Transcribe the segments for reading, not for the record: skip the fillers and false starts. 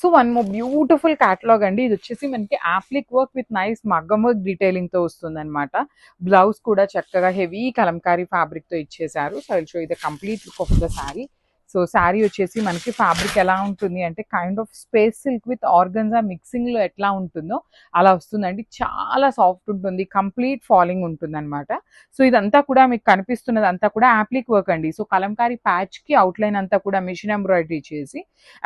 So one more beautiful catalogue అండి. ఇది వచ్చేసి మనకి యాప్లిక్ వర్క్ విత్ నైస్ మగ్గం వర్క్ డీటెయిలింగ్ తో వస్తుంది అనమాట. బ్లౌజ్ కూడా చక్కగా హెవీ కలంకారీ ఫ్యాబ్రిక్ తో ఇచ్చేసారు. So I will show you the complete look of the sari. So sari వచ్చేసి మనకి ఫ్యాబ్రిక్ ఎలా ఉంటుంది అంటే kind of space silk with organza mixing లో ఎట్లా ఉంటుందో అలా వస్తుందండి. చాలా సాఫ్ట్ ఉంటుంది, కంప్లీట్ ఫాలింగ్ ఉంటుంది అనమాట. సో ఇదంతా కూడా మీకు కనిపిస్తున్నది అంతా కూడా యాప్లిక్ వర్క్ అండి. సో కలంకారీ ప్యాచ్ కి అవుట్లైన్ అంతా కూడా మిషన్ ఎంబ్రాయిడరీ చేసి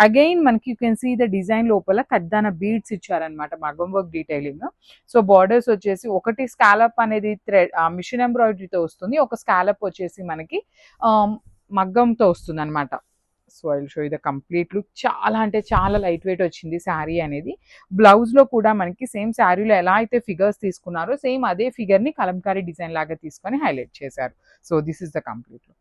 అగైన్ మనకి you can see the design లోపల కడ్దాన బీడ్స్ ఇచ్చారనమాట, మగ్గం వర్క్ డీటెయిలింగ్. సో బార్డర్స్ వచ్చేసి ఒకటి స్కాలప్ అనేది థ్రెడ్ మిషన్ ఎంబ్రాయిడరీతో వస్తుంది, ఒక స్కాలప్ వచ్చేసి మనకి మగ్గంతో వస్తుంది అనమాట. So I will show you the complete look. చాలా అంటే చాలా లైట్ వెయిట్ వచ్చింది శారీ అనేది. బ్లౌజ్ లో కూడా మనకి సేమ్ శారీలో ఎలా అయితే ఫిగర్స్ తీసుకున్నారో సేమ్ అదే ఫిగర్ ని కలంకారీ డిజైన్ లాగా తీసుకొని హైలైట్ చేశారు. So this is the complete look.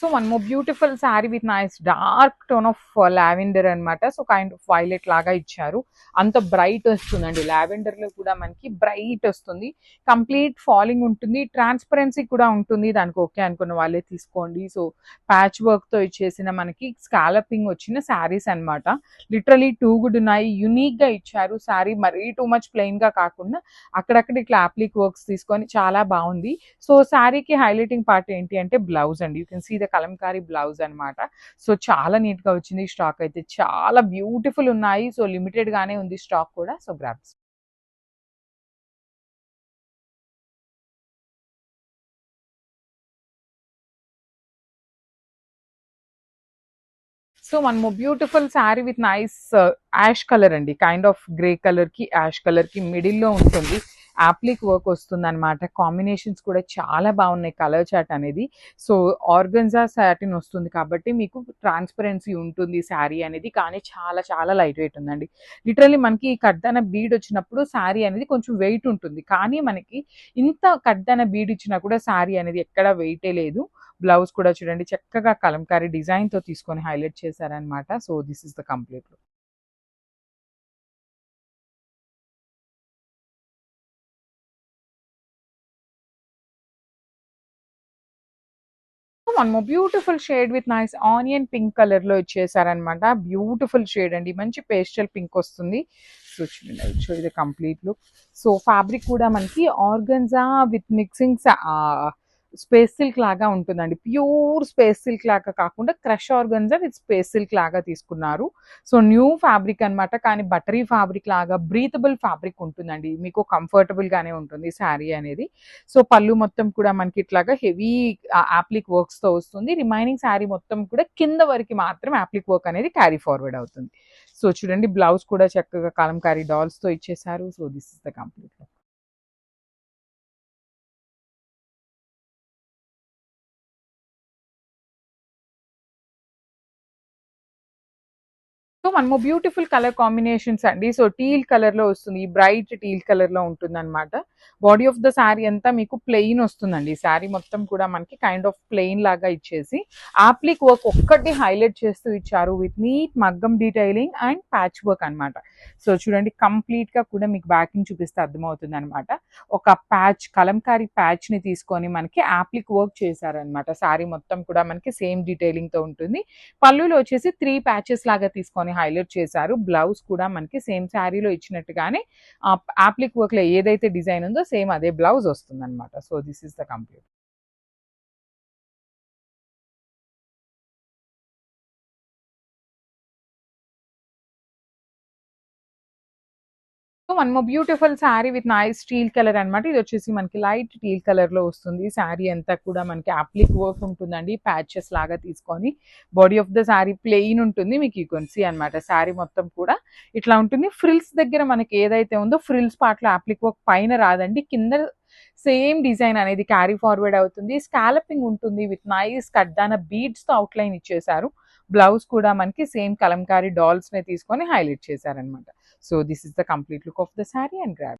So one more beautiful sari with nice dark tone of lavender అనమాట. సో కైండ్ ఆఫ్ వైలెట్ లాగా ఇచ్చారు. అంత బ్రైట్ వస్తుందండి. లావెండర్ లో కూడా మనకి బ్రైట్ వస్తుంది, కంప్లీట్ ఫాలింగ్ ఉంటుంది, ట్రాన్స్పరెన్సీ కూడా ఉంటుంది. దానికి ఓకే అనుకున్న వాళ్ళే తీసుకోండి. సో ప్యాచ్ వర్క్ తో ఇచ్చేసిన మనకి స్కాలపింగ్ వచ్చిన శారీస్ అనమాట. లిటరలీ టూ గుడ్ ఉన్నాయి, యునిక్ గా ఇచ్చారు. శారీ మరీ టూ మచ్ ప్లెయిన్ గా కాకుండా అక్కడక్కడ ఇట్లా అప్లిక్ వర్క్స్ తీసుకొని చాలా బాగుంది. సో శారీకి హైలైటింగ్ పార్ట్ ఏంటి అంటే బ్లౌజ్ అండి. You can see the Kalamkari blouse అనమాట. సో చాలా నీట్ గా వచ్చింది. స్టాక్ అయితే చాలా బ్యూటిఫుల్ ఉన్నాయి. సో లిమిటెడ్ గానే ఉంది స్టాక్ కూడా. So grabs. So one more beautiful sari with nice ash colour అండి. కైండ్ ఆఫ్ గ్రే కలర్ కి యాష్ కలర్ కి మిడిల్ లో ఉంటుంది, యాప్లిక్ వర్క్ వస్తుంది అనమాట. కాంబినేషన్స్ కూడా చాలా బాగున్నాయి. కలర్ చాట్ అనేది సో ఆర్గన్జా సాటిన్ వస్తుంది కాబట్టి మీకు ట్రాన్స్పరెన్సీ ఉంటుంది శారీ అనేది, కానీ చాలా చాలా లైట్ వెయిట్ ఉందండి. లిటరల్లీ మనకి కడ్దాన బీడ్ వచ్చినప్పుడు శారీ అనేది కొంచెం వెయిట్ ఉంటుంది, కానీ మనకి ఇంత కడ్దాన బీడ్ ఇచ్చినా కూడా శారీ అనేది ఎక్కడ వెయిటే లేదు. బ్లౌజ్ కూడా చూడండి చక్కగా కలంకారీ డిజైన్ తో తీసుకొని హైలైట్ చేశారనమాట. So this is the complete look. One more beautiful shade with nice onion pink colour లో ఇచ్చేసారనమాట. బ్యూటిఫుల్ షేడ్ అండి, మంచి పేస్టల్ పింక్ వస్తుంది. సో చూడండి ఇది కంప్లీట్ లుక్. సో ఫ్యాబ్రిక్ కూడా మనకి organza with mixing space silk లాగా ఉంటుందండి. ప్యూర్ స్పేస్ సిల్క్ లాగా కాకుండా crush organza with space silk లాగా తీసుకున్నారు. సో న్యూ ఫ్యాబ్రిక్ అనమాట, కానీ బటరీ ఫ్యాబ్రిక్ లాగా బ్రీతబుల్ ఫ్యాబ్రిక్ ఉంటుందండి. మీకు కంఫర్టబుల్ గానే ఉంటుంది శారీ అనేది. సో పళ్ళు మొత్తం కూడా మనకి ఇట్లాగా హెవీ యాప్లిక్ వర్క్స్ తో వస్తుంది. రిమైనింగ్ శారీ మొత్తం కూడా కింద వరకు మాత్రం యాప్లిక్ వర్క్ అనేది క్యారీ ఫార్వర్డ్ అవుతుంది. సో చూడండి బ్లౌజ్ కూడా చక్కగా కలంకారీ డాల్స్ తో ఇచ్చేసారు. So this is the complete. So one more beautiful colour combinations అండి. సో టీల్ కలర్ లో వస్తుంది, బ్రైట్ టీల్ కలర్ లో ఉంటుంది అనమాట. బాడీ ఆఫ్ ద శారీ అంతా మీకు ప్లెయిన్ వస్తుందండి. శారీ మొత్తం కూడా మనకి కైండ్ ఆఫ్ ప్లెయిన్ లాగా ఇచ్చేసి ఆప్లిక్ వర్క్ ఒక్కటి హైలైట్ చేస్తూ ఇచ్చారు విత్ నీట్ మగ్గం డీటెయిలింగ్ అండ్ ప్యాచ్ వర్క్ అనమాట. సో చూడండి కంప్లీట్ గా కూడా మీకు బ్యాకింగ్ చూపిస్తే అర్థమవుతుంది అనమాట. ఒక ప్యాచ్ కలంకారీ ప్యాచ్ ని తీసుకొని మనకి ఆప్లిక్ వర్క్ చేశారనమాట. శారీ మొత్తం కూడా మనకి సేమ్ డీటెయిలింగ్ తో ఉంటుంది. పళ్ళులో వచ్చేసి 3 ప్యాచెస్ లాగా తీసుకొని హైలైట్ చేశారు. బ్లౌజ్ కూడా మనకి సేమ్ శారీలో ఇచ్చినట్టుగానే అప్లిక్ వర్క్ లో ఏదైతే డిజైన్ ఉందో సేమ్ అదే బ్లౌజ్ వస్తుంది అనమాట. So this is the complete. One more beautiful sari with nice teal colour అనమాట. ఇది వచ్చేసి మనకి లైట్ టీల్ కలర్ లో వస్తుంది. శారీ అంతా కూడా మనకి అప్లిక్ వర్క్ ఉంటుందండి, ప్యాచెస్ లాగా తీసుకొని. Body of the sari plain ఉంటుంది, మీకు ఈ కొన్సీ అనమాట. శారీ మొత్తం కూడా ఇట్లా ఉంటుంది. ఫ్రిల్స్ దగ్గర మనకి ఏదైతే ఉందో ఫ్రిల్స్ పార్ట్ లో అప్లిక్ వర్క్ పైన రాదండి, కింద సేమ్ డిజైన్ అనేది క్యారీ ఫార్వర్డ్ అవుతుంది. స్కాలపింగ్ ఉంటుంది విత్ నైస్ కడ్దాన బీడ్స్ తో అవుట్లైన్ ఇచ్చేసారు. బ్లౌజ్ కూడా మనకి సేమ్ కలంకారీ డాల్స్ ని తీసుకొని హైలైట్ చేశారనమాట. So this is the complete look of the sari and grab.